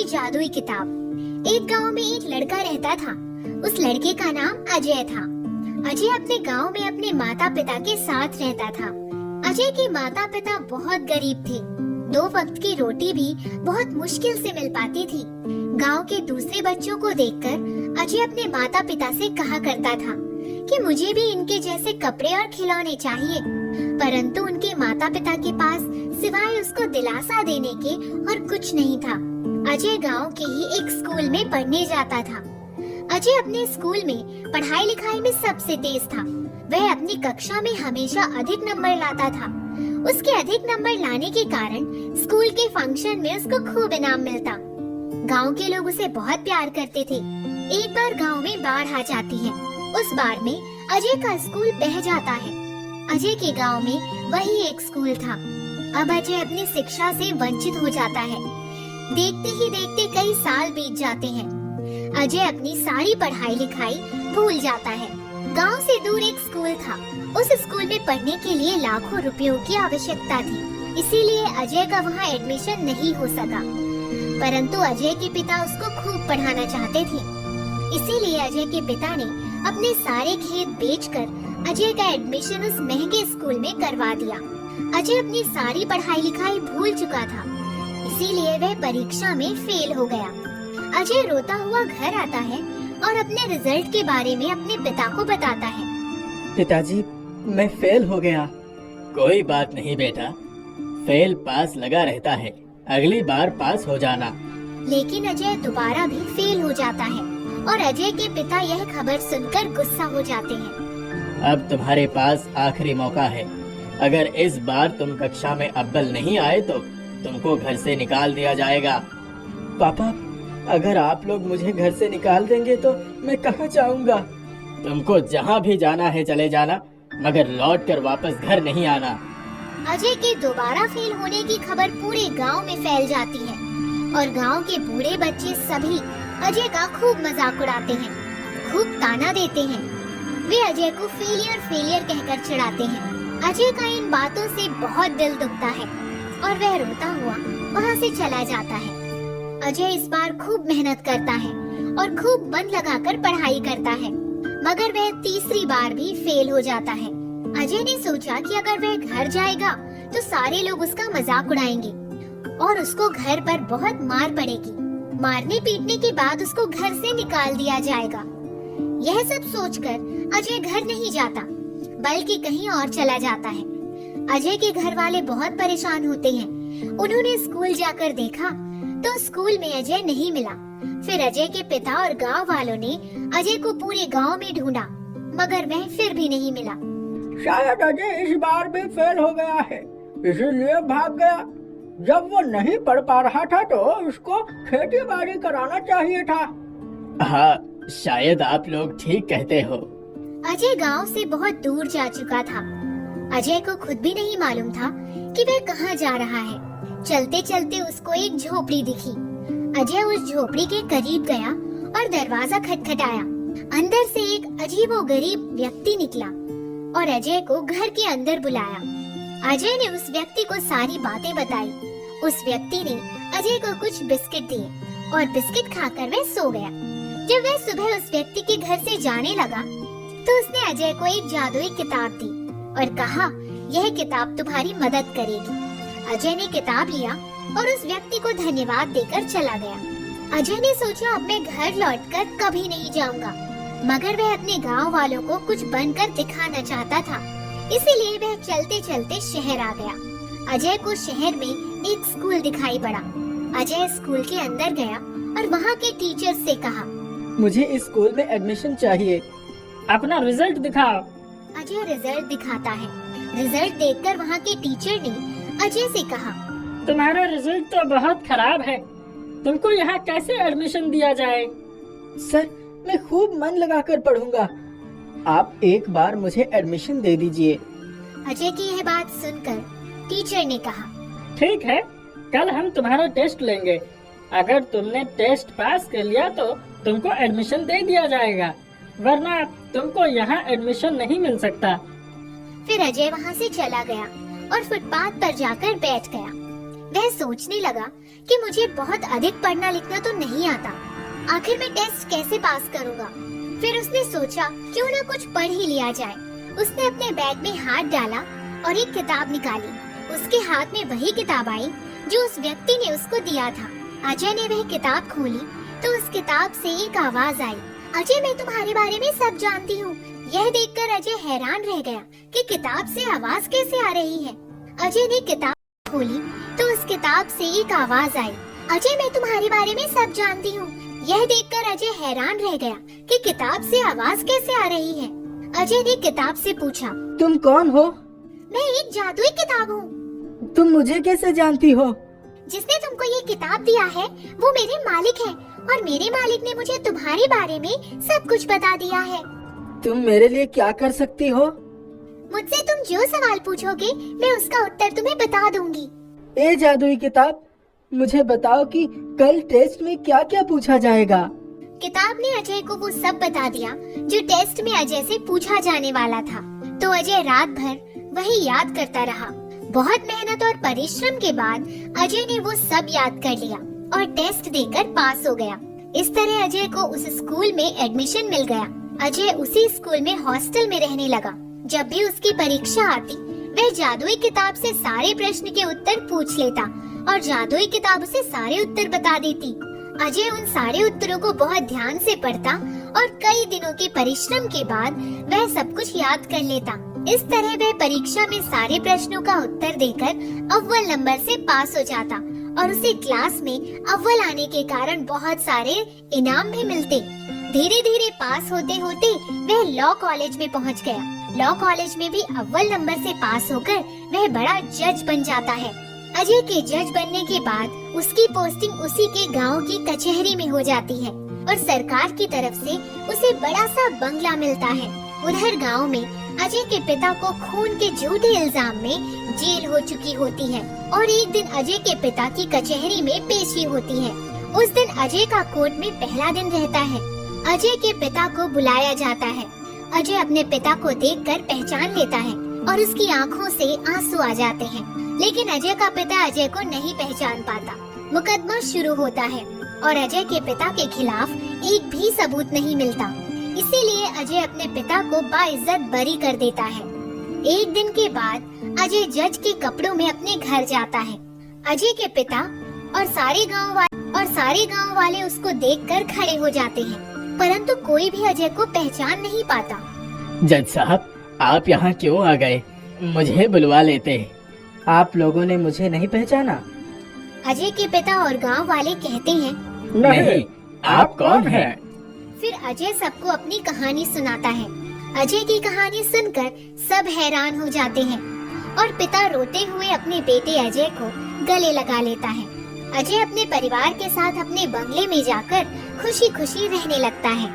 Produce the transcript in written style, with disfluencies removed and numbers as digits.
जादुई किताब। एक गांव में एक लड़का रहता था। उस लड़के का नाम अजय था। अजय अपने गांव में अपने माता पिता के साथ रहता था। अजय के माता पिता बहुत गरीब थे। 2 वक्त की रोटी भी बहुत मुश्किल से मिल पाती थी। गांव के दूसरे बच्चों को देखकर अजय अपने माता पिता से कहा करता था कि मुझे भी इनके जैसे कपड़े और खिलौने चाहिए, परंतु उनके माता पिता के पास सिवाय उसको दिलासा देने के और कुछ नहीं था। अजय गांव के ही एक स्कूल में पढ़ने जाता था। अजय अपने स्कूल में पढ़ाई लिखाई में सबसे तेज था। वह अपनी कक्षा में हमेशा अधिक नंबर लाता था। उसके अधिक नंबर लाने के कारण स्कूल के फंक्शन में उसको खूब इनाम मिलता। गांव के लोग उसे बहुत प्यार करते थे। एक बार गांव में बाढ़ आ जाती है। उस बाढ़ में अजय का स्कूल बह जाता है। अजय के गांव में वही एक स्कूल था। अब अजय अपनी शिक्षा से वंचित हो जाता है। देखते ही देखते कई साल बीत जाते हैं। अजय अपनी सारी पढ़ाई लिखाई भूल जाता है। गांव से दूर एक स्कूल था। उस स्कूल में पढ़ने के लिए लाखों रुपयों की आवश्यकता थी, इसीलिए अजय का वहाँ एडमिशन नहीं हो सका। परंतु अजय के पिता उसको खूब पढ़ाना चाहते थे, इसीलिए अजय के पिता ने अपने सारे खेत बेचकर अजय का एडमिशन उस महंगे स्कूल में करवा दिया। अजय अपनी सारी पढ़ाई लिखाई भूल चुका था, इसीलिए वह परीक्षा में फेल हो गया। अजय रोता हुआ घर आता है और अपने रिजल्ट के बारे में अपने पिता को बताता है। पिताजी, मैं फेल हो गया। कोई बात नहीं बेटा, फेल पास लगा रहता है, अगली बार पास हो जाना। लेकिन अजय दोबारा भी फेल हो जाता है और अजय के पिता यह खबर सुनकर गुस्सा हो जाते हैं। अब तुम्हारे पास आखिरी मौका है। अगर इस बार तुम कक्षा में अव्वल नहीं आए तो तुमको घर से निकाल दिया जाएगा। पापा, अगर आप लोग मुझे घर से निकाल देंगे तो मैं कहाँ जाऊँगा? तुमको जहाँ भी जाना है चले जाना, मगर लौट कर वापस घर नहीं आना। अजय के दोबारा फेल होने की खबर पूरे गांव में फैल जाती है और गांव के बूढ़े बच्चे सभी अजय का खूब मजाक उड़ाते हैं, खूब ताना देते हैं। वे अजय को फेलियर कहकर चिढ़ाते हैं। अजय का इन बातों से बहुत दिल दुखता है और वह रोता हुआ वहाँ से चला जाता है। अजय इस बार खूब मेहनत करता है और खूब मन लगाकर पढ़ाई करता है, मगर वह तीसरी बार भी फेल हो जाता है। अजय ने सोचा कि अगर वह घर जाएगा तो सारे लोग उसका मजाक उड़ाएंगे और उसको घर पर बहुत मार पड़ेगी। मारने पीटने के बाद उसको घर से निकाल दिया जाएगा। यह सब सोचकर अजय घर नहीं जाता, बल्कि कहीं और चला जाता है। अजय के घर वाले बहुत परेशान होते हैं। उन्होंने स्कूल जाकर देखा तो स्कूल में अजय नहीं मिला। फिर अजय के पिता और गांव वालों ने अजय को पूरे गांव में ढूंढा, मगर वह फिर भी नहीं मिला। शायद अजय इस बार भी फेल हो गया है, इसीलिए भाग गया। जब वो नहीं पढ़ पा रहा था तो उसको खेती बाड़ी कराना चाहिए था। हाँ, शायद आप लोग ठीक कहते हो। अजय गांव से बहुत दूर जा चुका था। अजय को खुद भी नहीं मालूम था कि वह कहाँ जा रहा है। चलते चलते उसको एक झोपड़ी दिखी। अजय उस झोपड़ी के करीब गया और दरवाजा खटखटाया। अंदर से एक अजीबोगरीब व्यक्ति निकला और अजय को घर के अंदर बुलाया। अजय ने उस व्यक्ति को सारी बातें बताई। उस व्यक्ति ने अजय को कुछ बिस्किट दिए और बिस्किट खाकर वह सो गया। जब वह सुबह उस व्यक्ति के घर से जाने लगा तो उसने अजय को एक जादुई किताब दी और कहा, यह किताब तुम्हारी मदद करेगी। अजय ने किताब लिया और उस व्यक्ति को धन्यवाद देकर चला गया। अजय ने सोचा अब मैं घर लौटकर कभी नहीं जाऊंगा, मगर वह अपने गांव वालों को कुछ बनकर दिखाना चाहता था, इसीलिए वह चलते चलते शहर आ गया। अजय को शहर में एक स्कूल दिखाई पड़ा। अजय स्कूल के अंदर गया और वहाँ के टीचर से कहा, मुझे इस स्कूल में एडमिशन चाहिए। अपना रिजल्ट दिखाओ। अजय रिजल्ट दिखाता है। रिजल्ट देखकर वहाँ के टीचर ने अजय से कहा, तुम्हारा रिजल्ट तो बहुत खराब है, तुमको यहाँ कैसे एडमिशन दिया जाए? सर, मैं खूब मन लगाकर पढ़ूंगा, आप एक बार मुझे एडमिशन दे दीजिए। अजय की यह बात सुनकर टीचर ने कहा, ठीक है, कल हम तुम्हारा टेस्ट लेंगे। अगर तुमने टेस्ट पास कर लिया तो तुमको एडमिशन दे दिया जाएगा, वरना तुमको यहाँ एडमिशन नहीं मिल सकता। फिर अजय वहाँ से चला गया और फुटपाथ पर जाकर बैठ गया। वह सोचने लगा कि मुझे बहुत अधिक पढ़ना लिखना तो नहीं आता, आखिर मैं टेस्ट कैसे पास करूँगा। फिर उसने सोचा क्यों न कुछ पढ़ ही लिया जाए। उसने अपने बैग में हाथ डाला और एक किताब निकाली। उसके हाथ में वही किताब आई जो उस व्यक्ति ने उसको दिया था। अजय ने वह किताब खोली तो उस किताब से एक आवाज आई, अजय मैं तुम्हारे बारे में सब जानती हूँ। यह देखकर अजय हैरान रह गया कि किताब से आवाज कैसे आ रही है। अजय ने किताब खोली तो उस किताब से एक आवाज आई, अजय मैं तुम्हारे बारे में सब जानती हूँ। यह देखकर अजय हैरान रह गया कि किताब से आवाज कैसे आ रही है। अजय ने किताब से पूछा, तुम कौन हो? मैं एक जादुई किताब हूँ। तुम मुझे कैसे जानती हो? जिसने तुमको ये किताब दिया है वो मेरे मालिक है और मेरे मालिक ने मुझे तुम्हारे बारे में सब कुछ बता दिया है। तुम मेरे लिए क्या कर सकती हो? मुझसे तुम जो सवाल पूछोगे मैं उसका उत्तर तुम्हें बता दूंगी। ए जादुई किताब, मुझे बताओ कि कल टेस्ट में क्या क्या पूछा जाएगा। किताब ने अजय को वो सब बता दिया जो टेस्ट में अजय से पूछा जाने वाला था। तो अजय रात भर वही याद करता रहा। बहुत मेहनत और परिश्रम के बाद अजय ने वो सब याद कर लिया और टेस्ट देकर पास हो गया। इस तरह अजय को उस स्कूल में एडमिशन मिल गया। अजय उसी स्कूल में हॉस्टल में रहने लगा। जब भी उसकी परीक्षा आती वह जादुई किताब से सारे प्रश्न के उत्तर पूछ लेता और जादुई किताब उसे सारे उत्तर बता देती। अजय उन सारे उत्तरों को बहुत ध्यान से पढ़ता और कई दिनों के परिश्रम के बाद वह सब कुछ याद कर लेता। इस तरह वह परीक्षा में सारे प्रश्नों का उत्तर देकर अव्वल नंबर से पास हो जाता और उसे क्लास में अव्वल आने के कारण बहुत सारे इनाम भी मिलते। धीरे धीरे पास होते होते वह लॉ कॉलेज में पहुंच गया। लॉ कॉलेज में भी अव्वल नंबर से पास होकर वह बड़ा जज बन जाता है। अजय के जज बनने के बाद उसकी पोस्टिंग उसी के गांव की कचहरी में हो जाती है और सरकार की तरफ से उसे बड़ा सा बंगला मिलता है। उधर गांव में अजय के पिता को खून के झूठे इल्जाम में जेल हो चुकी होती है और एक दिन अजय के पिता की कचहरी में पेशी होती है। उस दिन अजय का कोर्ट में पहला दिन रहता है। अजय के पिता को बुलाया जाता है। अजय अपने पिता को देखकर पहचान लेता है और उसकी आंखों से आंसू आ जाते हैं, लेकिन अजय का पिता अजय को नहीं पहचान पाता। मुकदमा शुरू होता है और अजय के पिता के खिलाफ एक भी सबूत नहीं मिलता। इसीलिए अजय अपने पिता को बाइज्जत बरी कर देता है। एक दिन के बाद अजय जज के कपड़ों में अपने घर जाता है। अजय के पिता और सारे गांव वाले उसको देखकर खड़े हो जाते हैं, परंतु कोई भी अजय को पहचान नहीं पाता। जज साहब, आप यहाँ क्यों आ गए? मुझे बुलवा लेते। आप लोगों ने मुझे नहीं पहचाना? अजय के पिता और गांव वाले कहते हैं, नहीं, आप कौन हैं? फिर अजय सबको अपनी कहानी सुनाता है। अजय की कहानी सुनकर सब हैरान हो जाते हैं और पिता रोते हुए अपने बेटे अजय को गले लगा लेता है। अजय अपने परिवार के साथ अपने बंगले में जाकर खुशी खुशी रहने लगता है।